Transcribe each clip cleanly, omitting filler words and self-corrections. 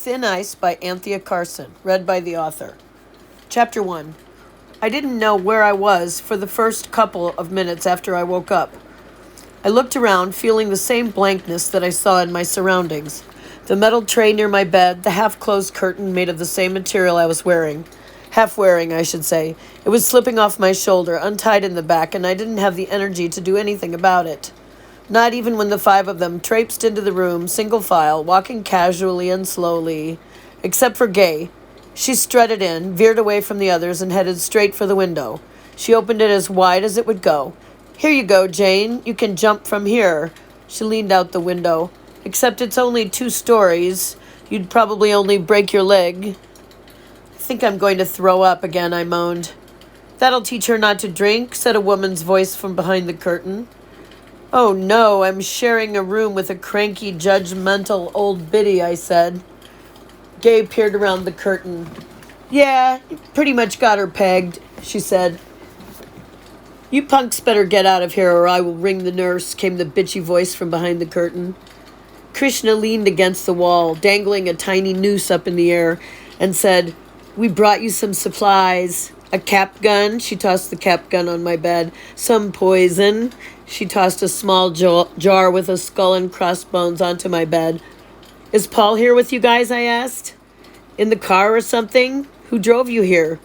Thin Ice by Anthea Carson, read by the author. Chapter 1. I didn't know where I was for the first couple of minutes after I woke up. I looked around, feeling the same blankness that I saw in my surroundings. The metal tray near my bed, the half-closed curtain made of the same material I was wearing. Half-wearing, I should say. It was slipping off my shoulder, untied in the back, and I didn't have the energy to do anything about it. Not even when the 5 of them traipsed into the room, single file, walking casually and slowly. Except for Gay. She strutted in, veered away from the others, and headed straight for the window. She opened it as wide as it would go. "Here you go, Jane. You can jump from here." She leaned out the window. "Except it's only 2 stories. You'd probably only break your leg." "I think I'm going to throw up again," I moaned. "That'll teach her not to drink," said a woman's voice from behind the curtain. "Oh no, I'm sharing a room with a cranky, judgmental old biddy," I said. Gay peered around the curtain. "Yeah, you pretty much got her pegged," she said. "You punks better get out of here or I will ring the nurse," came the bitchy voice from behind the curtain. Krishna leaned against the wall, dangling a tiny noose up in the air, and said, "We brought you some supplies. A cap gun," she tossed the cap gun on my bed. "Some poison." She tossed a small jar with a skull and crossbones onto my bed. "Is Paul here with you guys?" I asked. "In the car or something? Who drove you here?"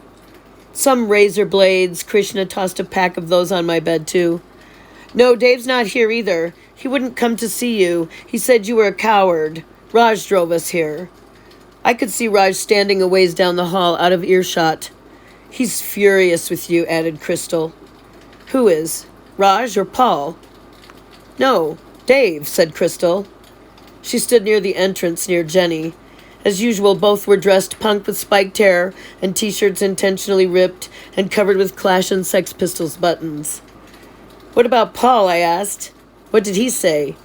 "Some razor blades." Krishna tossed a pack of those on my bed, too. "No, Dave's not here either. He wouldn't come to see you. He said you were a coward. Raj drove us here." I could see Raj standing a ways down the hall, out of earshot. "He's furious with you," added Crystal. "Who is? Raj or Paul?" "No, Dave," said Crystal. She stood near the entrance near Jenny. As usual, both were dressed punk with spiked hair and T-shirts intentionally ripped and covered with Clash and Sex Pistols buttons. "What about Paul?" I asked. "What did he say?"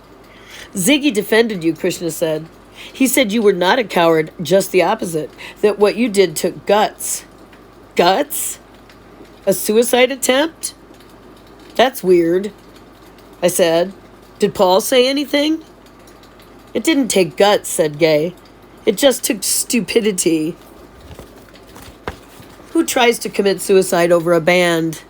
"Ziggy defended you," Krishna said. "He said you were not a coward, just the opposite, that what you did took guts." "Guts? A suicide attempt? That's weird," I said. "Did Paul say anything?" "It didn't take guts," said Gay. "It just took stupidity." "Who tries to commit suicide over a band?"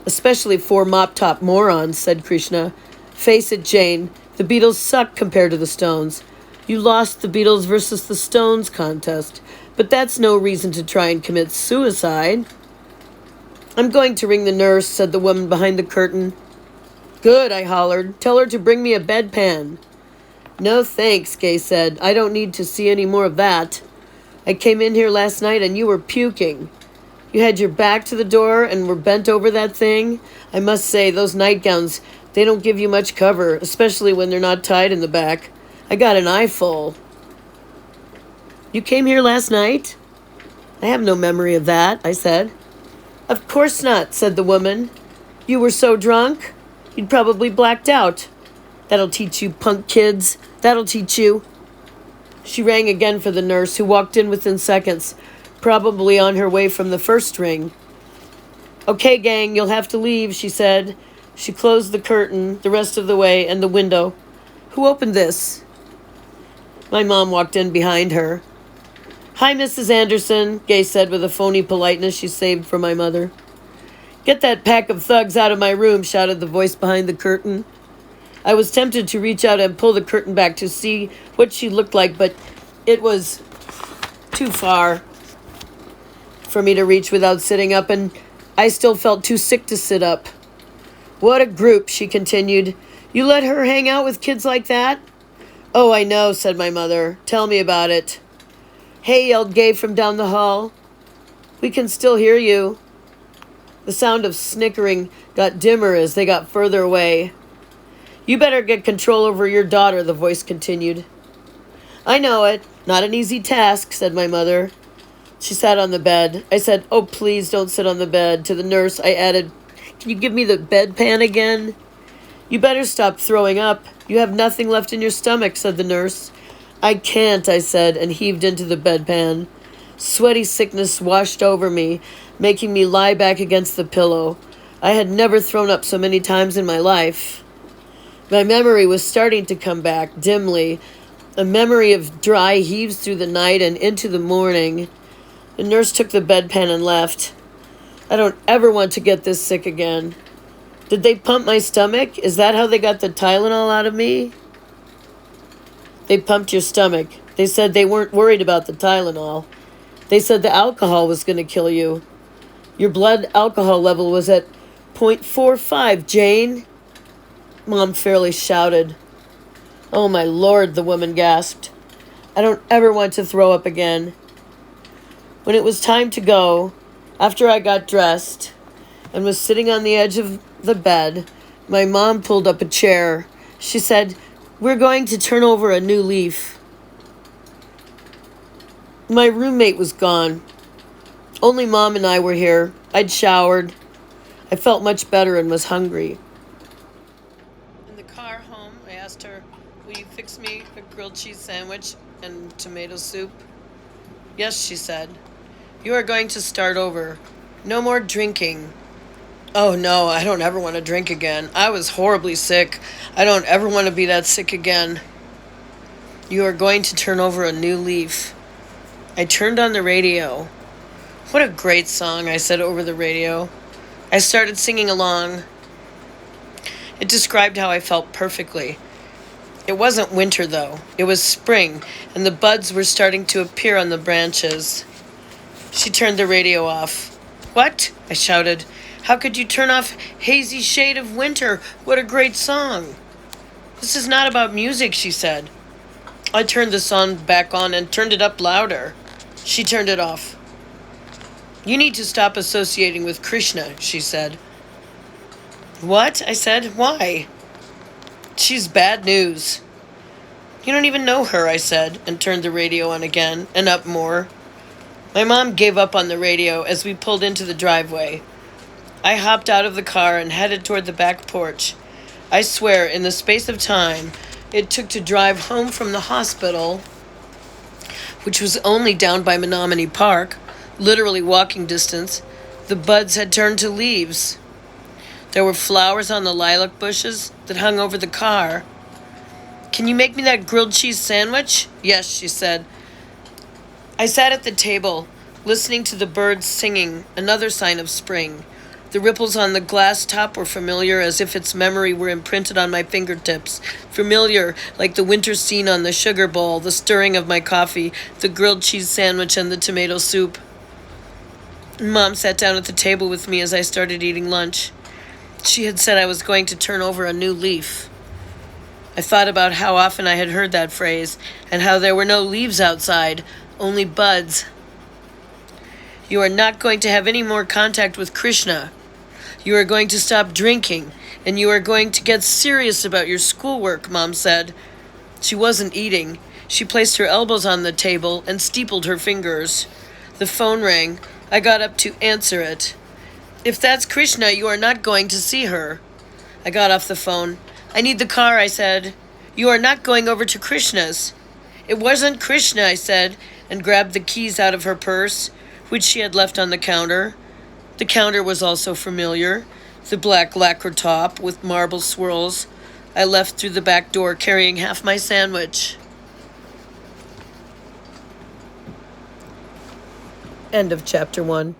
"Especially 4 mop-top morons," said Krishna. "Face it, Jane, the Beatles suck compared to the Stones. You lost the Beatles versus the Stones contest, but that's no reason to try and commit suicide." "I'm going to ring the nurse," said the woman behind the curtain. "Good," I hollered. "Tell her to bring me a bedpan." "No thanks," Gay said. "I don't need to see any more of that. I came in here last night and you were puking. You had your back to the door and were bent over that thing. I must say, those nightgowns, they don't give you much cover, especially when they're not tied in the back. I got an eyeful." "You came here last night?" "I have no memory of that," I said. "Of course not," said the woman. "You were so drunk? You'd probably blacked out. That'll teach you, punk kids. That'll teach you." She rang again for the nurse, who walked in within seconds, probably on her way from the first ring. "Okay, gang, you'll have to leave," she said. She closed the curtain the rest of the way and the window. "Who opened this?" My mom walked in behind her. "Hi, Mrs. Anderson," Gay said with a phony politeness she saved for my mother. "Get that pack of thugs out of my room," shouted the voice behind the curtain. I was tempted to reach out and pull the curtain back to see what she looked like, but it was too far for me to reach without sitting up, and I still felt too sick to sit up. "What a group," she continued. "You let her hang out with kids like that?" "Oh, I know," said my mother. "Tell me about it." "Hey," yelled Gay from down the hall. "We can still hear you." The sound of snickering got dimmer as they got further away. "You better get control over your daughter," the voice continued. "I know it. Not an easy task," said my mother. She sat on the bed. I said, "Oh, please don't sit on the bed." To the nurse, I added, "Can you give me the bedpan again?" "You better stop throwing up. You have nothing left in your stomach," said the nurse. "I can't," I said, and heaved into the bedpan. Sweaty sickness washed over me, making me lie back against the pillow. I had never thrown up so many times in my life. My memory was starting to come back, dimly, A memory of dry heaves through the night and into the morning. The nurse took the bedpan and left. I don't ever want to get this sick again. Did they pump my stomach? Is that how they got the Tylenol out of me? They pumped your stomach. They said they weren't worried about the Tylenol. They said the alcohol was going to kill you. Your blood alcohol level was at 0.45, Jane. Mom fairly shouted. Oh, my Lord, the woman gasped. I don't ever want to throw up again. When it was time to go, after I got dressed and was sitting on the edge of the bed, my mom pulled up a chair. She said, "We're going to turn over a new leaf." My roommate was gone. Only Mom and I were here. I'd showered. I felt much better and was hungry. In the car home, I asked her, "Will you fix me a grilled cheese sandwich and tomato soup?" "Yes," she said. "You are going to start over. No more drinking." "Oh, no, I don't ever want to drink again. I was horribly sick. I don't ever want to be that sick again." "You are going to turn over a new leaf." I turned on the radio. "What a great song," I said over the radio. I started singing along. It described how I felt perfectly. It wasn't winter, though. It was spring, and the buds were starting to appear on the branches. She turned the radio off. "What?" I shouted. "How could you turn off Hazy Shade of Winter? What a great song." "This is not about music," she said. I turned the song back on and turned it up louder. She turned it off. "You need to stop associating with Krishna," she said. "What?" I said. "Why?" "She's bad news." "You don't even know her," I said, and turned the radio on again, and up more. My mom gave up on the radio as we pulled into the driveway. I hopped out of the car and headed toward the back porch. I swear, in the space of time it took to drive home from the hospital, which was only down by Menominee Park, literally walking distance, the buds had turned to leaves. There were flowers on the lilac bushes that hung over the car. "Can you make me that grilled cheese sandwich?" "Yes," she said. I sat at the table, listening to the birds singing, another sign of spring. The ripples on the glass top were familiar, as if its memory were imprinted on my fingertips. Familiar, like the winter scene on the sugar bowl, the stirring of my coffee, the grilled cheese sandwich, and the tomato soup. Mom sat down at the table with me as I started eating lunch. She had said I was going to turn over a new leaf. I thought about how often I had heard that phrase, and how there were no leaves outside, only buds. "You are not going to have any more contact with Krishna. You are going to stop drinking, and you are going to get serious about your schoolwork," Mom said. She wasn't eating. She placed her elbows on the table and steepled her fingers. The phone rang. I got up to answer it. "If that's Krishna, you are not going to see her." I got off the phone. "I need the car," I said. "You are not going over to Krishna's." "It wasn't Krishna," I said, and grabbed the keys out of her purse, which she had left on the counter. The counter was also familiar, the black lacquer top with marble swirls. I left through the back door carrying half my sandwich. End of chapter 1.